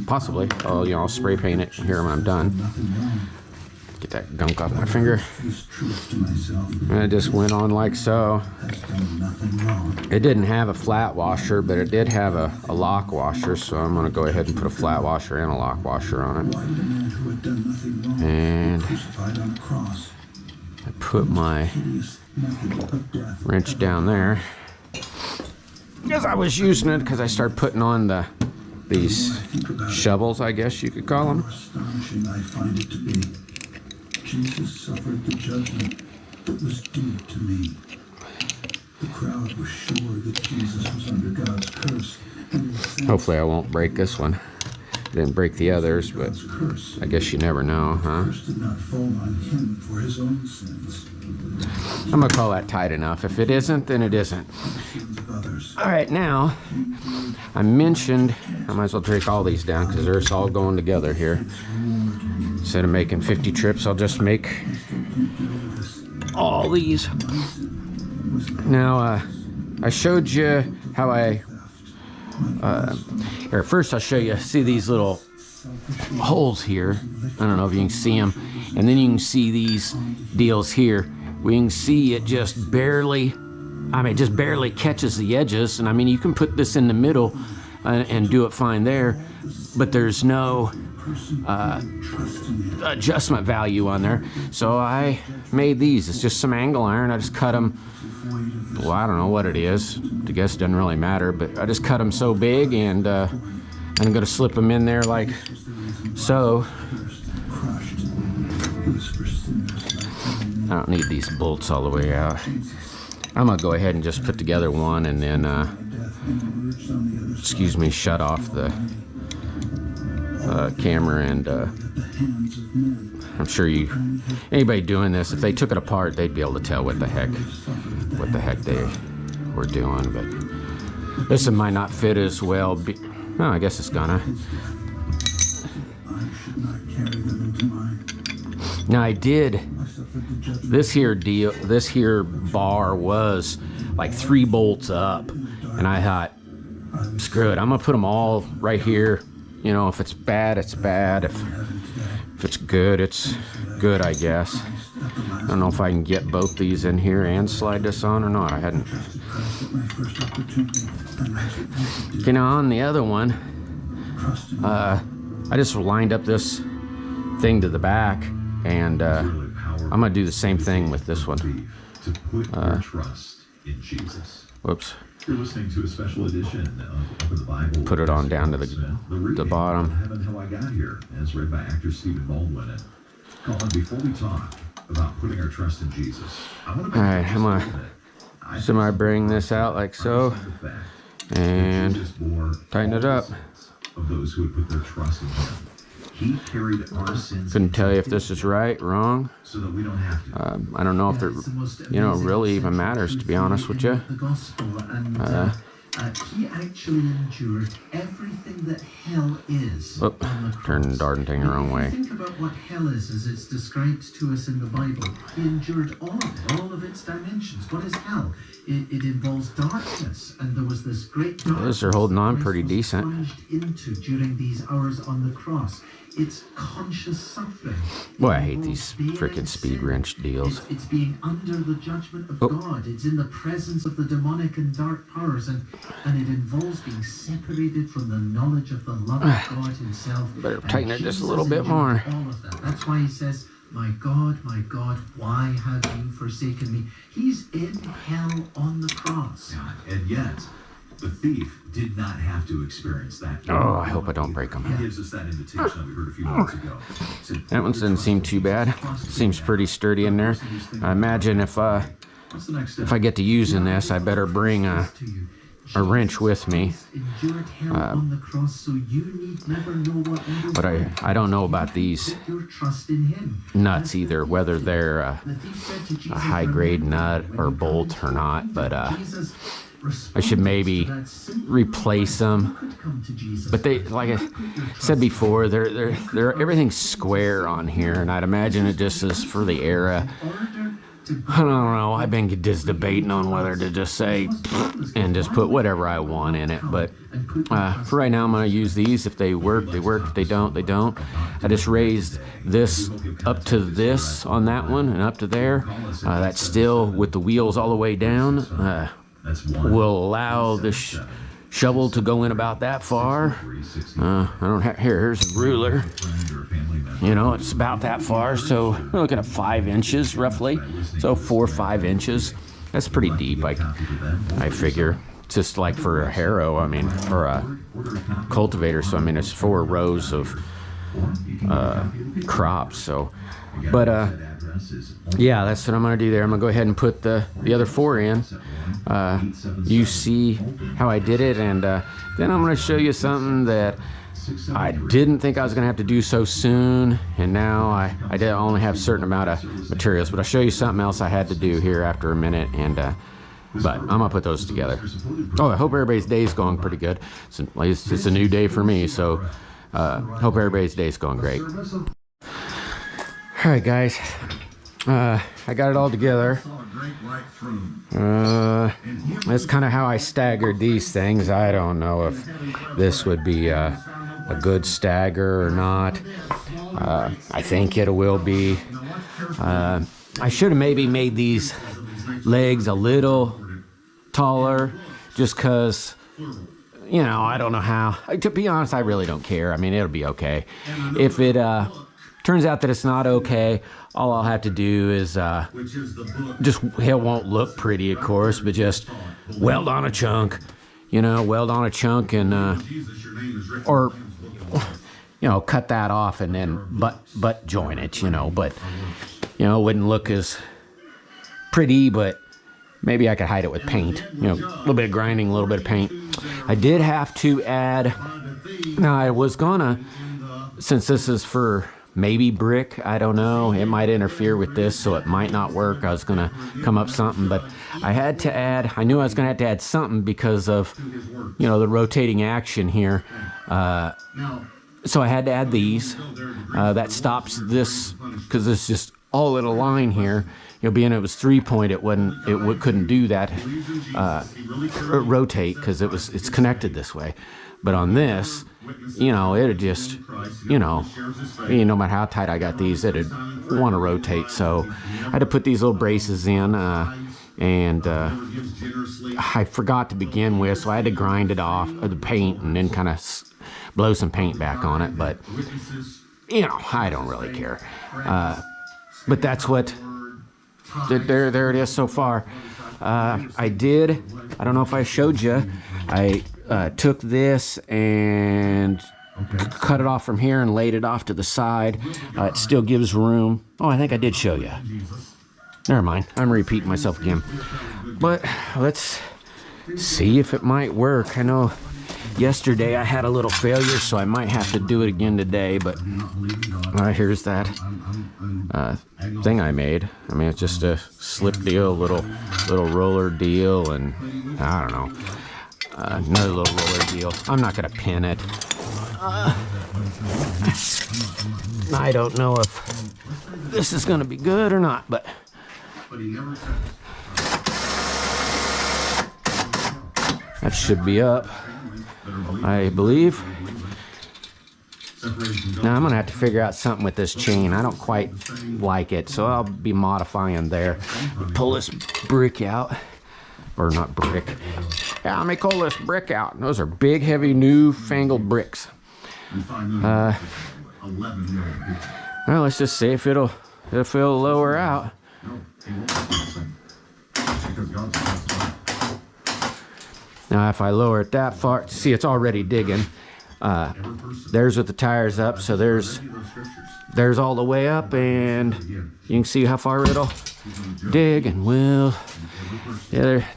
possibly I'll spray paint it here when I'm done. Get that gunk off my finger. And it just went on like so. It didn't have a flat washer, but it did have a lock washer, so I'm going to go ahead and put a flat washer and a lock washer on it. And I put my wrench down there. Because I was using it because I started putting on these shovels, I guess you could call them. Astonishing I find it to be. Jesus suffered the judgment that was due to me. The crowd was sure that Jesus was under God's curse. Hopefully I won't break this one. Didn't break the others, but God's curse. I guess you never know, huh? Curse did not fall on him for his own sins. I'm gonna call that tight enough. If it isn't, then it isn't. Sins of others. All right, now, I mentioned, I might as well take all these down because they're all going together here. Instead of making 50 trips, I'll just make all these. Now, I showed you how here, first I'll show you, see these little holes here? I don't know if you can see them. And then you can see these deals here. We can see it just barely, just barely catches the edges. And I mean, you can put this in the middle and do it fine there, but there's no adjustment value on there. So I made these. It's just some angle iron. I just cut them. Well, I don't know what it is. I guess it doesn't really matter, but I just cut them so big, and I'm gonna slip them in there like so. I don't need these bolts all the way out. I'm gonna go ahead and just put together one, and then excuse me, shut off the camera, and I'm sure anybody doing this, if they took it apart, they'd be able to tell what the heck they were doing. But this one might not fit as well. No, I guess it's gonna. Now I did this here bar was like 3 bolts up, and I thought, screw it, I'm gonna put them all right here. You know, if it's bad, it's bad. If it's good, it's good, I guess. I don't know if I can get both these in here and slide this on or not. I hadn't. Okay, now on the other one, I just lined up this thing to the back, and I'm gonna do the same thing with this one. To put your trust in Jesus. Whoops. You're listening to a special edition of the Bible. Put it on down to the bottom. Heaven, How I Got Here, as read by actor Stephen Baldwin. And Colin, before we talk about putting our trust in Jesus, I want to. All right, I'm gonna semi-bring this out like so, and tighten it up. Of those who had put their trust in Him. He carried our sins. Couldn't tell you if this is right, wrong. So that we don't have to. I don't know if it, really even matters, to be honest with you. He actually endured everything that hell is. Oh, turn the darn thing the wrong way. Think about what hell is as it's described to us in the Bible. He endured all of its dimensions. What is hell? It involves darkness, and there was this great darkness. Those are holding on pretty decent. Plunged into during these hours on the cross. It's conscious suffering. Boy, I hate these freaking speed wrench deals. It's being under the judgment of God. It's in the presence of the demonic and dark powers, and it involves being separated from the knowledge of the love of God Himself. Better tighten it just a little bit more. All of that. That's why He says, my God, why have you forsaken me? He's in hell on the cross. And yet, the thief did not have to experience that. Oh, I hope I don't break them. He gives us that invitation that we heard a few minutes ago. That one doesn't seem too bad. Seems pretty sturdy in there. I imagine if I get to using this, I better bring a wrench with me. But I don't know about these nuts either, whether they're a high grade nut or bolt or not, but I should maybe replace them. But they, like I said before, they're everything's square on here, and I'd imagine it just is for the era. I don't know. I've been just debating on whether to just say and just put whatever I want in it. But for right now, I'm going to use these. If they work, they work. If they don't, they don't. I just raised this up to this on that one and up to there. That's still with the wheels all the way down. Will allow this shovel to go in about that far. I don't have here's a ruler. You know, it's about that far, so we're looking at 5 inches roughly. So 4 or 5 inches. That's pretty deep, I figure. It's just like for a harrow, I mean, for a cultivator. So I mean, it's 4 rows of crops. So, but yeah, that's what I'm gonna do there. I'm gonna go ahead and put the other 4 in. You see how I did it, and then I'm gonna show you something that I didn't think I was gonna have to do so soon, and now I did only have a certain amount of materials, but I'll show you something else I had to do here after a minute, and but I'm gonna put those together. Oh, I hope everybody's day's going pretty good. It's a new day for me, so hope everybody's day's going great. All right, guys, I got it all together. That's kind of how I staggered these things. I don't know if this would be a good stagger or not. I think it will be. I should have maybe made these legs a little taller, just because, you know, I don't know how. To be honest, I really don't care. I mean, it'll be okay. If it turns out that it's not okay, all I'll have to do is just, it won't look pretty, of course, but just weld on a chunk, you know, weld on a chunk, and or, you know, cut that off and then butt join it, you know. But, you know, it wouldn't look as pretty, but maybe I could hide it with paint, you know, a little bit of grinding, a little bit of paint. I did have to add, now I was gonna, since this is for maybe brick, I don't know, it might interfere with this, so it might not work. I was gonna come up something, but I had to add, I knew I was gonna have to add something because of, you know, the rotating action here. So I had to add these. That stops this, because it's just all in a line here. You know, being it was 3-point, it couldn't do that, rotate, because it's connected this way. But on this, you know, it'd just, you know, no matter how tight I got these, it'd want to rotate. So I had to put these little braces in, and I forgot to begin with, so I had to grind it off of the paint and then kind of blow some paint back on it. But, you know, I don't really care. But that's what, there it is so far. I don't know if I showed you, I took this and cut it off from here and laid it off to the side. It still gives room. Oh, I think I did show you. Never mind, I'm repeating myself again. But let's see if it might work. I know yesterday I had a little failure, so I might have to do it again today, but here's that thing I made. I mean, it's just a slip deal, little roller deal, and I don't know, another little roller deal. I'm not gonna pin it. I don't know if this is gonna be good or not, but that should be up, I believe. Now I'm gonna have to figure out something with this chain. I don't quite like it, so I'll be modifying there. Pull this brick out, or not brick. Yeah, let me pull this brick out. Those are big, heavy, newfangled bricks. Well, let's just see if it'll lower out. Now, if I lower it that far, see, it's already digging. There's with the tires up, so there's all the way up, and you can see how far it'll dig, and we'll, yeah, there.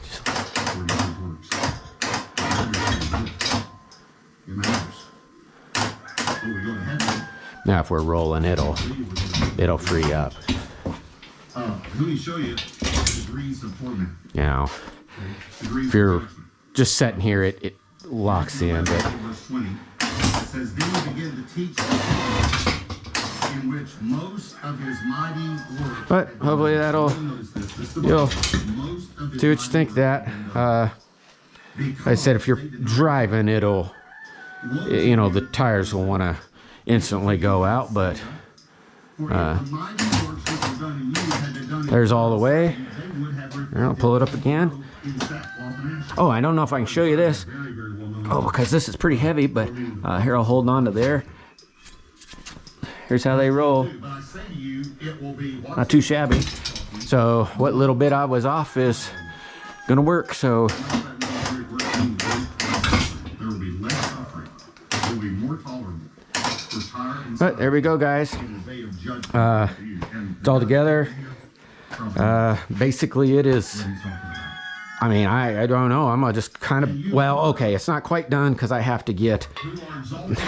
Now, if we're rolling, it'll free up. Let me show you degrees of torment. You know, if you're just sitting here, it locks in, but Verse 20, it says, then he began to teach in which most of his mighty works. But hopefully that'll, you'll see what you think of that. Like I said, if you're driving, it'll, you know, the tires will want to instantly go out, but there's all the way. I'll pull it up again. Oh, I don't know if I can show you this. Oh, because this is pretty heavy, but here, I'll hold on to there. Here's how they roll. Not too shabby. So what little bit I was off is gonna work, so. But there we go, guys. It's all together. Basically, it is I mean, I don't know. I'm gonna just kind of, well, okay, it's not quite done because I have to get,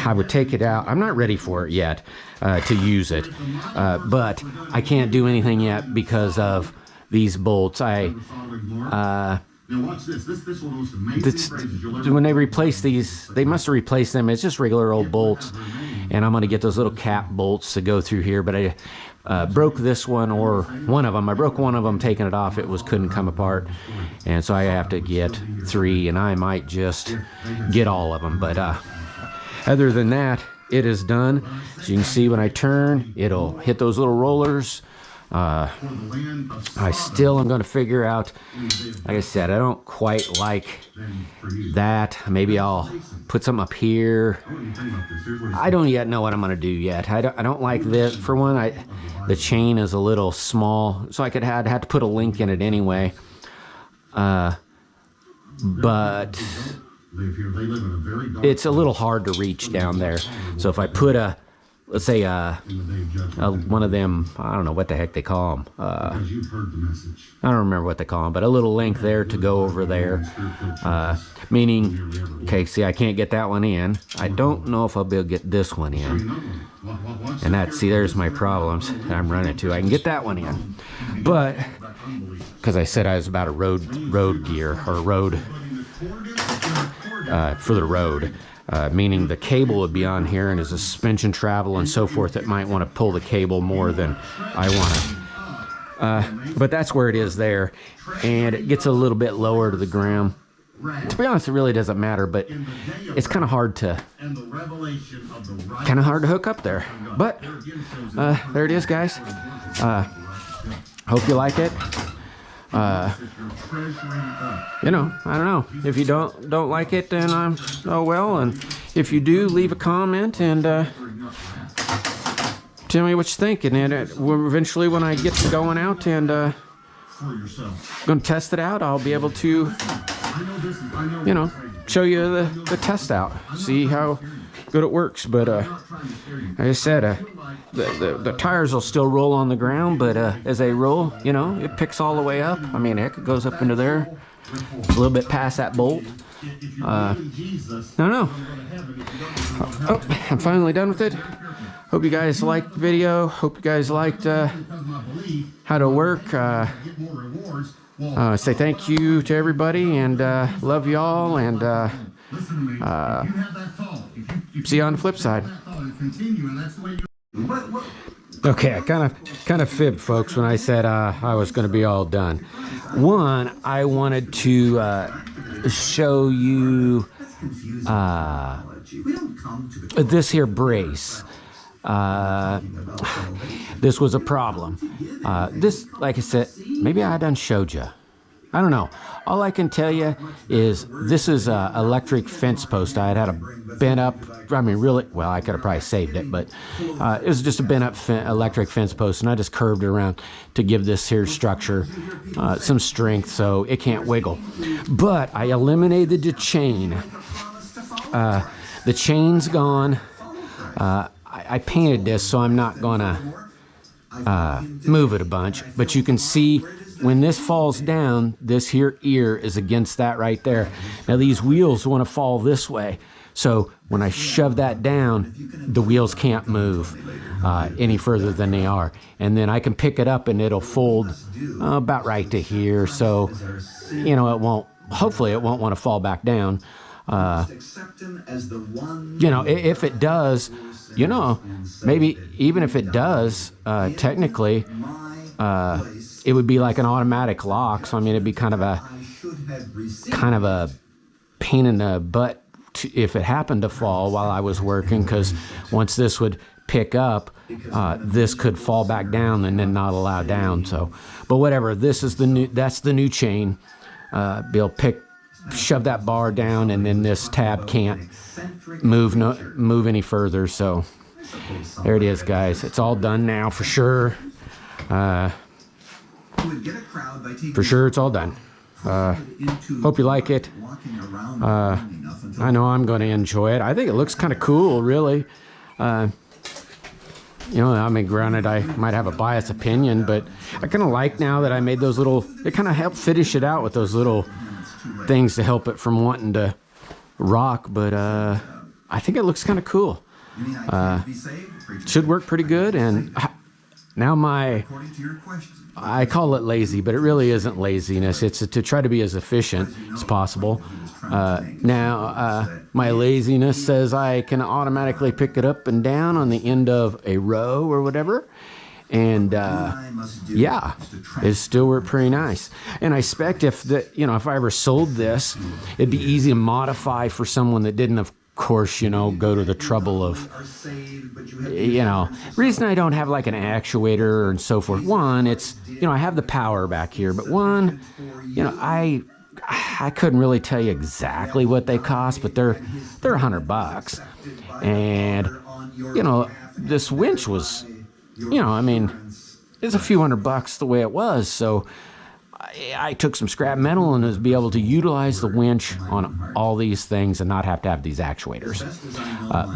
I would take it out. I'm not ready for it yet to use it, but I can't do anything yet because of these bolts. Now watch this. This one was amazing. When they replace these, they must have replaced them. It's just regular old bolts, and I'm going to get those little cap bolts to go through here. But I broke this one, or one of them. I broke one of them taking it off. It couldn't come apart, and so I have to get 3, and I might just get all of them. But other than that, it is done. As you can see, when I turn, it'll hit those little rollers. I still am going to figure out, like I said, I don't quite like that. Maybe I'll put some up here. I don't yet know what I'm going to do yet. I don't like this. For one, the chain is a little small, so I'd have to put a link in it anyway. But it's a little hard to reach down there. So if I put let's say one of them, I don't know what the heck they call them. I don't remember what they call them, but a little link there to go over there. Meaning, okay, see, I can't get that one in. I don't know if I'll be able to get this one in. And see, there's my problems that I'm running into. I can get that one in, but because I said I was about a road gear, or road for the road. Meaning the cable would be on here, and as a suspension travel and so forth, it might want to pull the cable more than I want to. But that's where it is there, and it gets a little bit lower to the ground. To be honest, it really doesn't matter, but it's kind of hard to hook up there. But there it is, guys. Hope you like it. You know, I don't know. If you don't like it, then oh well. And if you do, leave a comment and tell me what you think. And then eventually, when I get to going out and going to test it out, I'll be able to, you know, show you the test out, see how good it works. But like I said, the tires will still roll on the ground, but as they roll, you know, it picks all the way up. I mean, heck, it goes up into there. It's a little bit past that bolt. I don't know. Oh, I'm finally done with it. Hope you guys liked the video. Hope you guys liked how to work. Say thank you to everybody, and love y'all, and see you on the flip side. Okay, I kind of fibbed, folks, when I said I was going to be all done. One, I wanted to show you this here brace. This was a problem. This, like I said, maybe I done showed you. I don't know. All I can tell you is this is a electric fence post. I had a bent up, I mean, really, well, I could have probably saved it, but it was just a bent up electric fence post, and I just curved it around to give this here structure some strength so it can't wiggle. But I eliminated the chain. The chain's gone. I painted this, so I'm not gonna move it a bunch, but you can see when this falls down, this here ear is against that right there. Now these wheels want to fall this way, so when I shove that down, the wheels can't move any further than they are, and then I can pick it up and it'll fold about right to here, so you know, it won't, hopefully it won't want to fall back down. You know, if it does, you know, maybe even if it does, technically, it would be like an automatic lock. So I mean, it'd be kind of a pain in the butt if it happened to fall while I was working, because once this would pick up, this could fall back down and then not allow down. So, but whatever. This is that's the new chain. Be able to shove that bar down, and then this tab can't move any further. So there it is, guys. It's all done now for sure. For sure, it's all done. Hope you like it. I know I'm going to enjoy it. I think it looks kind of cool, really. You know, I mean, granted, I might have a biased opinion, but I kind of like now that I made those little, it kind of helped finish it out with those little things to help it from wanting to rock. But I think it looks kind of cool. Should work pretty good. And now I call it lazy, but it really isn't laziness. It's to try to be as efficient as possible. Now, my laziness says I can automatically pick it up and down on the end of a row or whatever. And yeah, it still worked pretty nice. And I expect if I ever sold this, it'd be easy to modify for someone that didn't, of course, go to the trouble of, reason I don't have like an actuator and so forth. One, it's, I have the power back here, but one, I couldn't really tell you exactly what they cost, but they're $100. And, this winch was, it's a few $100 the way it was. So I took some scrap metal and was be able to utilize the winch on all these things and not have to have these actuators.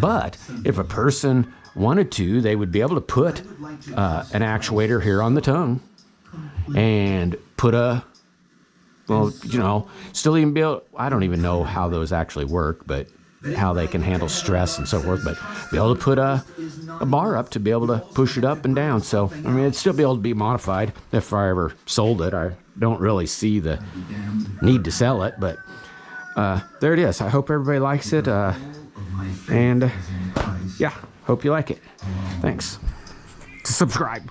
But if a person wanted to, they would be able to put an actuator here on the tongue and put still even be able, I don't even know how those actually work, but how they can handle stress and so forth, but be able to put a bar up to be able to push it up and down. So, it'd still be able to be modified if I ever sold it. I don't really see the need to sell it, but there it is. I hope everybody likes it. And yeah, hope you like it. Thanks. Subscribe.